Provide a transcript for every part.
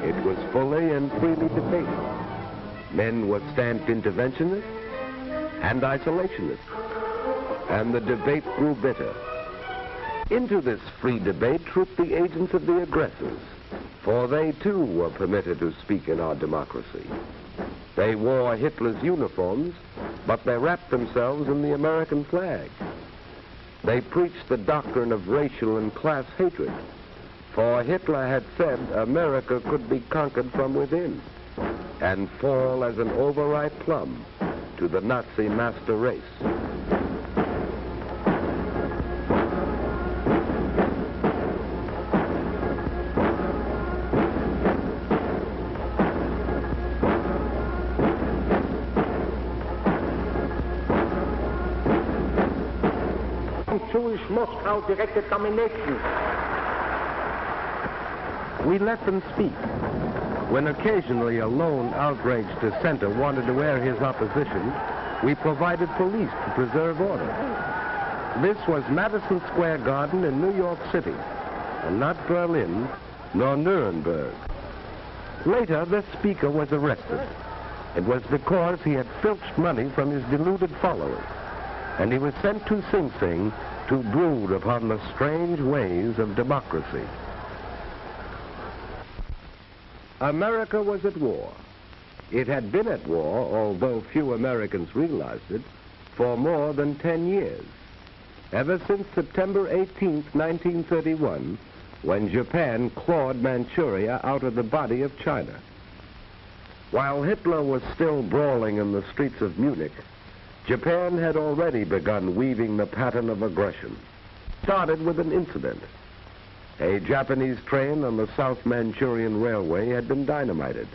It was fully and freely debated. Men were stamped interventionists and isolationists, and the debate grew bitter. Into this free debate trooped the agents of the aggressors, for they too were permitted to speak in our democracy. They wore Hitler's uniforms, but they wrapped themselves in the American flag. They preached the doctrine of racial and class hatred, for Hitler had said America could be conquered from within and fall as an overripe plum to the Nazi master race. Jewish Moscow directed domination. We let them speak. When occasionally a lone outraged dissenter wanted to air his opposition, we provided police to preserve order. This was Madison Square Garden in New York City, and not Berlin nor Nuremberg. Later, the speaker was arrested. It was because he had filched money from his deluded followers, and he was sent to Sing Sing to brood upon the strange ways of democracy. America was at war. It had been at war, although few Americans realized it, for more than 10 years. Ever since September 18th, 1931, when Japan clawed Manchuria out of the body of China. While Hitler was still brawling in the streets of Munich, Japan had already begun weaving the pattern of aggression. Started with an incident. A Japanese train on the South Manchurian Railway had been dynamited.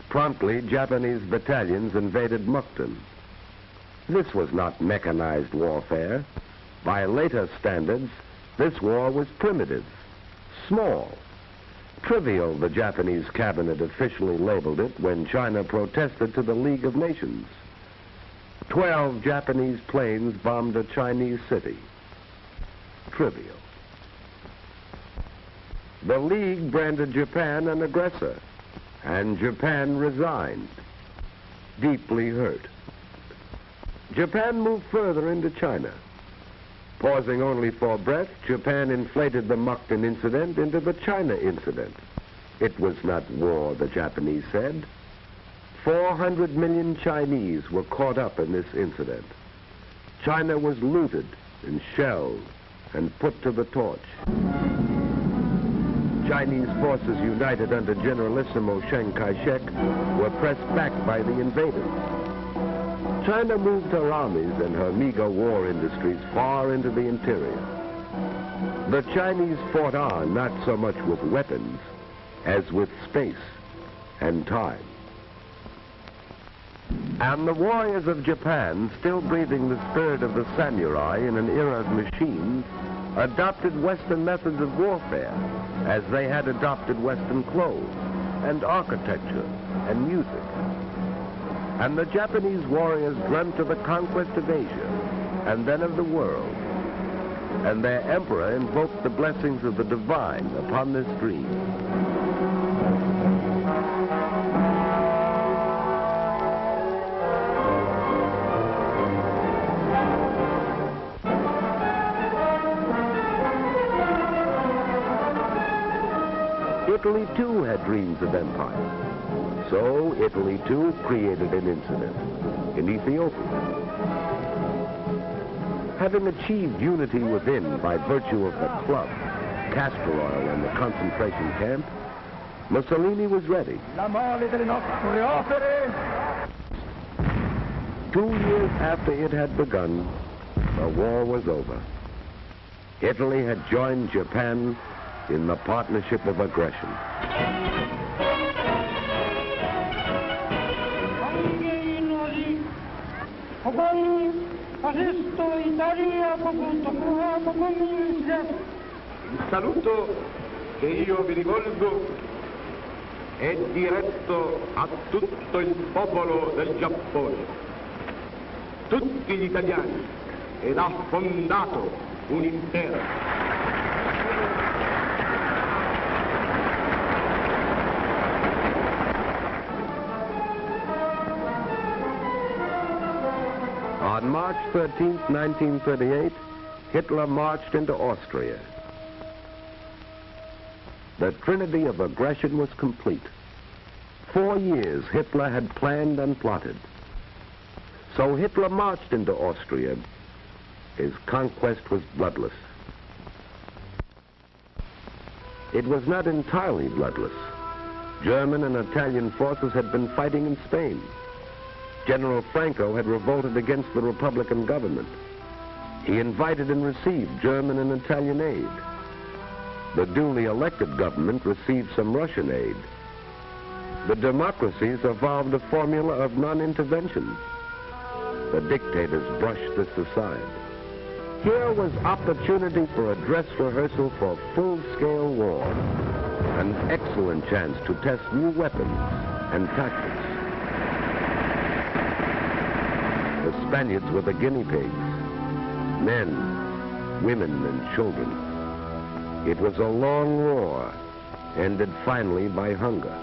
Promptly, Japanese battalions invaded Mukden. This was not mechanized warfare. By later standards, this war was primitive, small, trivial, the Japanese cabinet officially labeled it when China protested to the League of Nations. 12 Japanese planes bombed a Chinese city. Trivial. The League branded Japan an aggressor, and Japan resigned, deeply hurt. Japan moved further into China. Pausing only for breath, Japan inflated the Mukden incident into the China incident. It was not war, the Japanese said. 400 million Chinese were caught up in this incident. China was looted and shelled and put to the torch. Chinese forces united under Generalissimo Chiang Kai-shek were pressed back by the invaders. China moved her armies and her meager war industries far into the interior. The Chinese fought on not so much with weapons as with space and time. And the warriors of Japan, still breathing the spirit of the samurai in an era of machines, adopted Western methods of warfare as they had adopted Western clothes and architecture and music. And the Japanese warriors dreamt of the conquest of Asia and then of the world. And their emperor invoked the blessings of the divine upon this dream. Italy too had dreams of empire. So Italy too created an incident in Ethiopia. Having achieved unity within by virtue of the club, castor oil, and the concentration camp, Mussolini was ready. 2 years after it had begun, the war was over. Italy had joined Japan in the partnership of aggression. Il saluto che io vi rivolgo è diretto a tutto il popolo del Giappone, tutti gli italiani, ed ha fondato un impero. On March 13, 1938, Hitler marched into Austria. The trinity of aggression was complete. 4 years Hitler had planned and plotted. So Hitler marched into Austria. His conquest was bloodless. It was not entirely bloodless. German and Italian forces had been fighting in Spain. General Franco had revolted against the Republican government. He invited and received German and Italian aid. The duly elected government received some Russian aid. The democracies evolved a formula of non-intervention. The dictators brushed this aside. Here was opportunity for a dress rehearsal for full-scale war, an excellent chance to test new weapons and tactics. The Spaniards were the guinea pigs, men, women, and children. It was a long war, ended finally by hunger.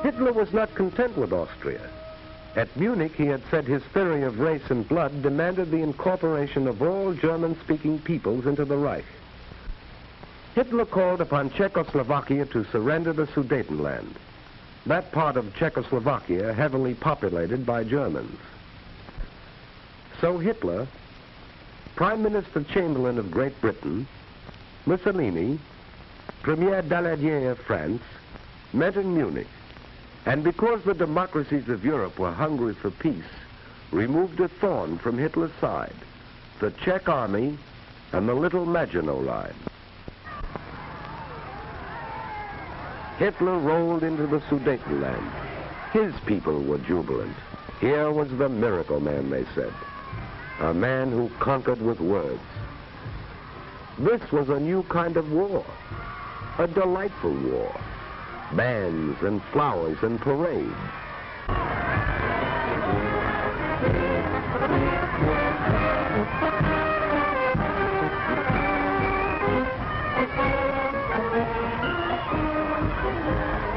Hitler was not content with Austria. At Munich, he had said his theory of race and blood demanded the incorporation of all German-speaking peoples into the Reich. Hitler called upon Czechoslovakia to surrender the Sudetenland, that part of Czechoslovakia heavily populated by Germans. So Hitler, Prime Minister Chamberlain of Great Britain, Mussolini, Premier Daladier of France, met in Munich, and because the democracies of Europe were hungry for peace, removed a thorn from Hitler's side, the Czech army and the Little Maginot Line. Hitler rolled into the Sudetenland. His people were jubilant. Here was the miracle man, they said, a man who conquered with words. This was a new kind of war, a delightful war. Bands and flowers and parades.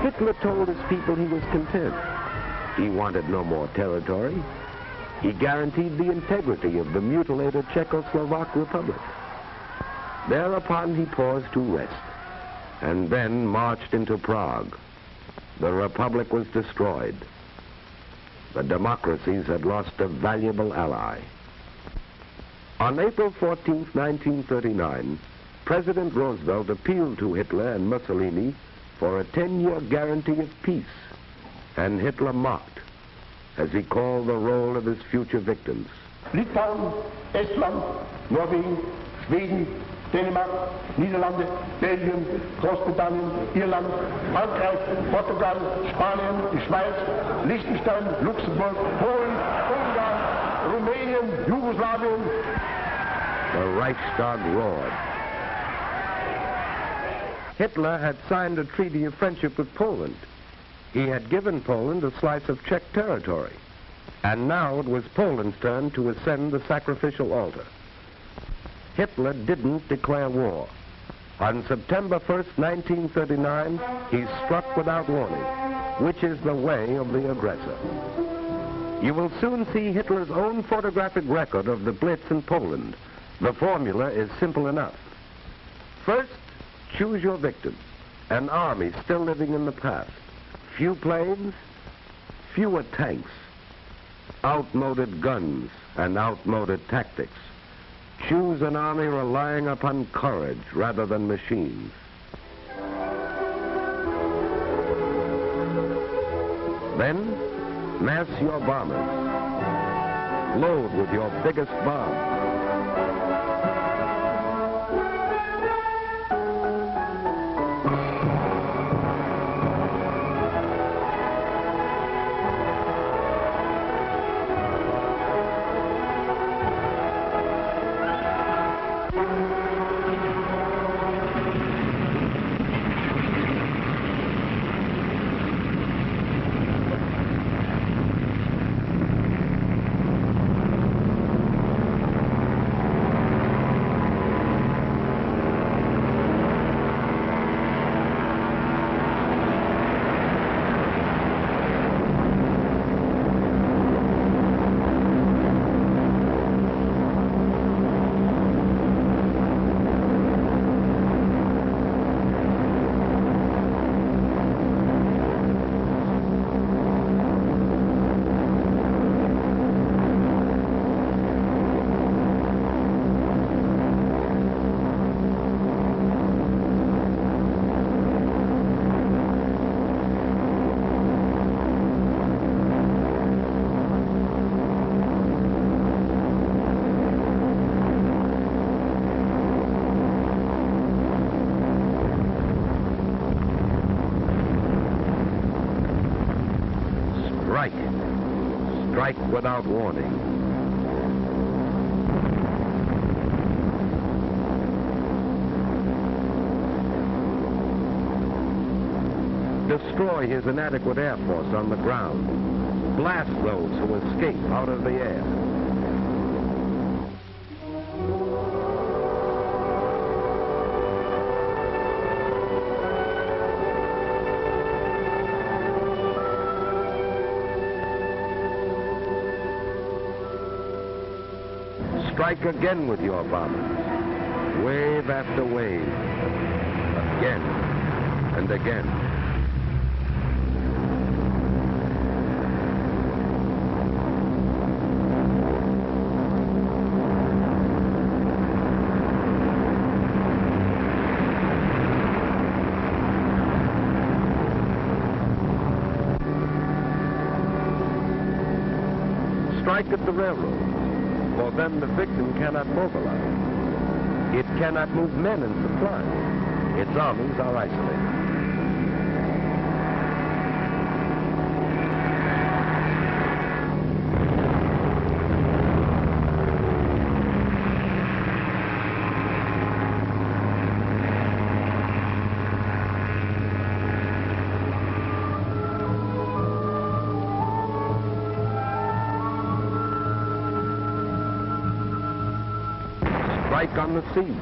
Hitler told his people he was content. He wanted no more territory. He guaranteed the integrity of the mutilated Czechoslovak Republic. Thereupon he paused to rest, and then marched into Prague. The Republic was destroyed. The democracies had lost a valuable ally. On April 14, 1939, President Roosevelt appealed to Hitler and Mussolini for a 10-year guarantee of peace, and Hitler mocked as he called the roll of his future victims. Litauen, Estland, Norwegen, Schweden, Dänemark, Niederlande, Belgien, Großbritannien, Irland, Frankreich, Portugal, Spanien, die Schweiz, Liechtenstein, Luxemburg, Polen, Ungarn, Rumänien, Jugoslawien. The Reichstag roared. Hitler had signed a treaty of friendship with Poland. He had given Poland a slice of Czech territory, and now it was Poland's turn to ascend the sacrificial altar. Hitler didn't declare war. On September 1st, 1939, he struck without warning, which is the way of the aggressor. You will soon see Hitler's own photographic record of the Blitz in Poland. The formula is simple enough. First, choose your victim, an army still living in the past. Few planes, fewer tanks, outmoded guns and outmoded tactics. Choose an army relying upon courage rather than machines. Then, mass your bombers. Load with your biggest bomb. Strike. Strike without warning. Destroy his inadequate air force on the ground. Blast those who escape out of the air. Strike again with your bombers. Wave after wave. Again and again. Strike at the railroad. For then the victim cannot mobilize. It cannot move men and supplies. Its armies are isolated. Strike on the sea.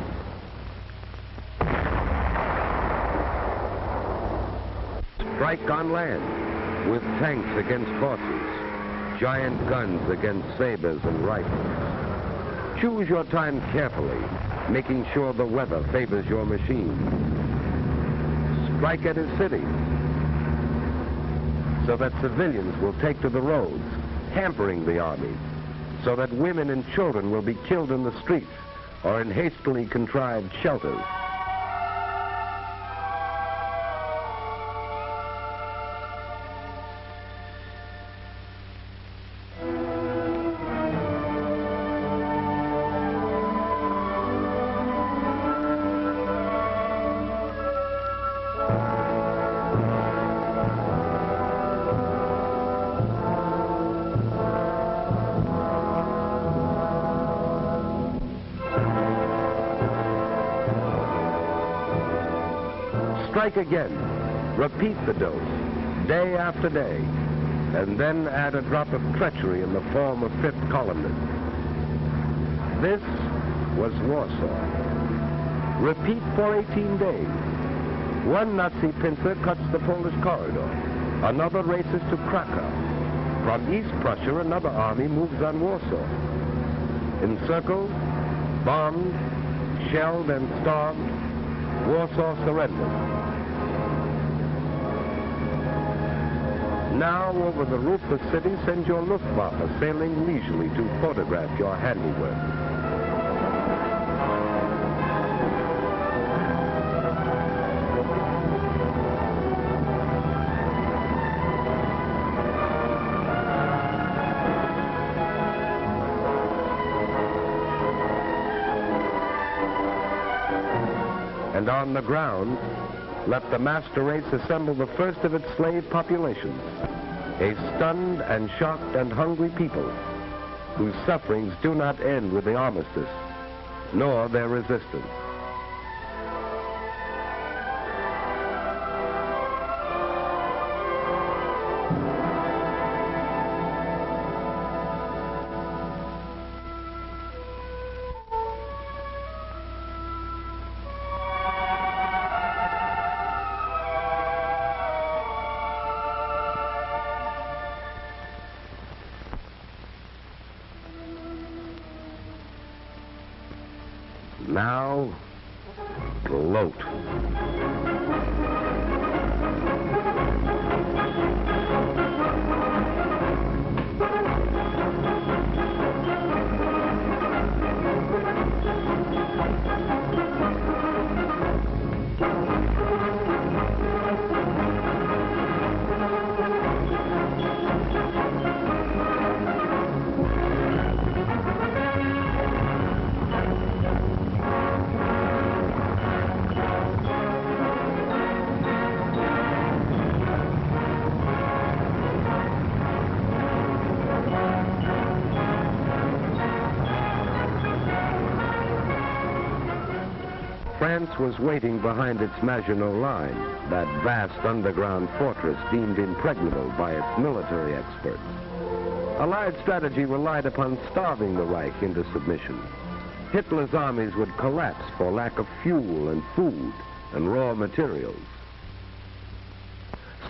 Strike on land with tanks against horses, giant guns against sabers and rifles. Choose your time carefully, making sure the weather favors your machine. Strike at his cities so that civilians will take to the roads, hampering the army, so that women and children will be killed in the streets or in hastily contrived shelters. Strike again. Repeat the dose, day after day, and then add a drop of treachery in the form of fifth columnists. This was Warsaw. Repeat for 18 days. One Nazi pincer cuts the Polish corridor. Another races to Krakow. From East Prussia, another army moves on Warsaw. Encircled, bombed, shelled, and starved, Warsaw surrendered. Now, over the roofless city, send your Luftwaffe sailing leisurely to photograph your handiwork. And on the ground, let the master race assemble the first of its slave populations, a stunned and shocked and hungry people whose sufferings do not end with the armistice, nor their resistance. Now, gloat. France was waiting behind its Maginot Line, that vast underground fortress deemed impregnable by its military experts. Allied strategy relied upon starving the Reich into submission. Hitler's armies would collapse for lack of fuel and food and raw materials.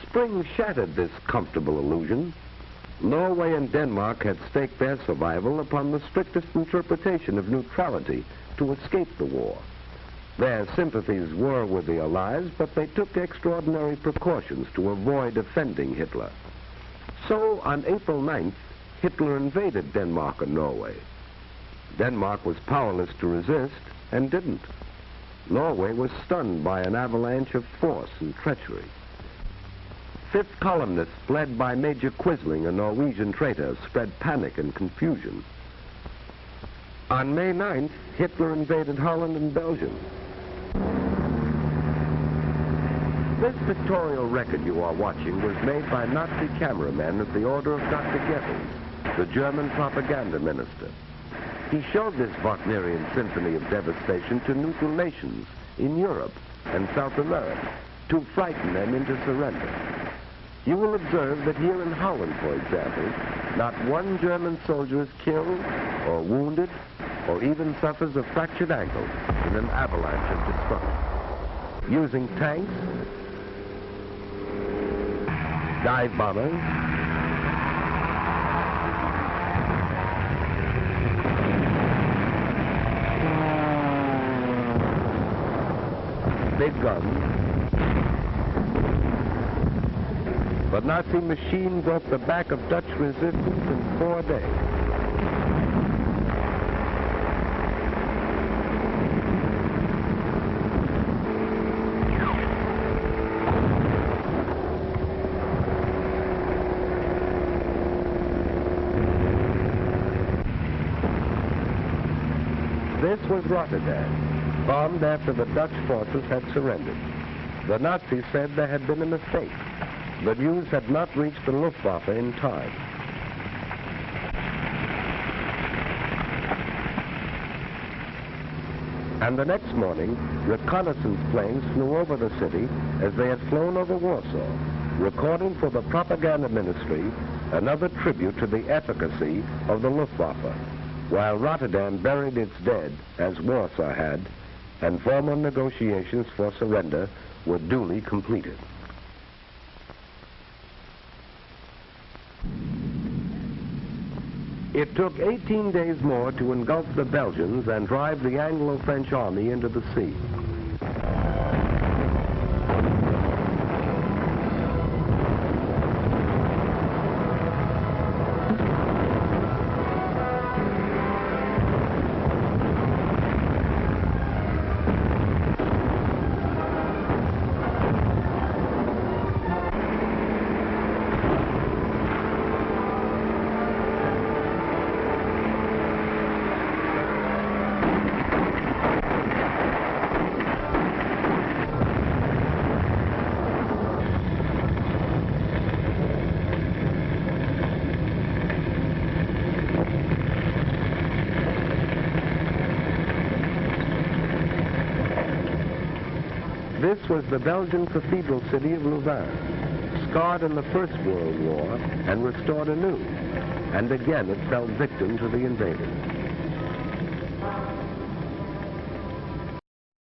Spring shattered this comfortable illusion. Norway and Denmark had staked their survival upon the strictest interpretation of neutrality to escape the war. Their sympathies were with the Allies, but they took extraordinary precautions to avoid offending Hitler. So, on April 9th, Hitler invaded Denmark and Norway. Denmark was powerless to resist and didn't. Norway was stunned by an avalanche of force and treachery. Fifth columnists, led by Major Quisling, a Norwegian traitor, spread panic and confusion. On May 9th, Hitler invaded Holland and Belgium. This pictorial record you are watching was made by Nazi cameramen at the order of Dr. Goebbels, the German propaganda minister. He showed this Wagnerian symphony of devastation to neutral nations in Europe and South America to frighten them into surrender. You will observe that here in Holland, for example, not one German soldier is killed or wounded or even suffers a fractured ankle in an avalanche of destruction. Using tanks, dive bombers, big guns, the Nazi machine broke the back of Dutch resistance in 4 days. This was Rotterdam, bombed after the Dutch forces had surrendered. The Nazis said there had been a mistake. The news had not reached the Luftwaffe in time. And the next morning, reconnaissance planes flew over the city as they had flown over Warsaw, recording for the propaganda ministry another tribute to the efficacy of the Luftwaffe, while Rotterdam buried its dead as Warsaw had, and formal negotiations for surrender were duly completed. It took 18 days more to engulf the Belgians and drive the Anglo-French army into the sea. This was the Belgian cathedral city of Louvain, scarred in the First World War and restored anew, and again it fell victim to the invaders.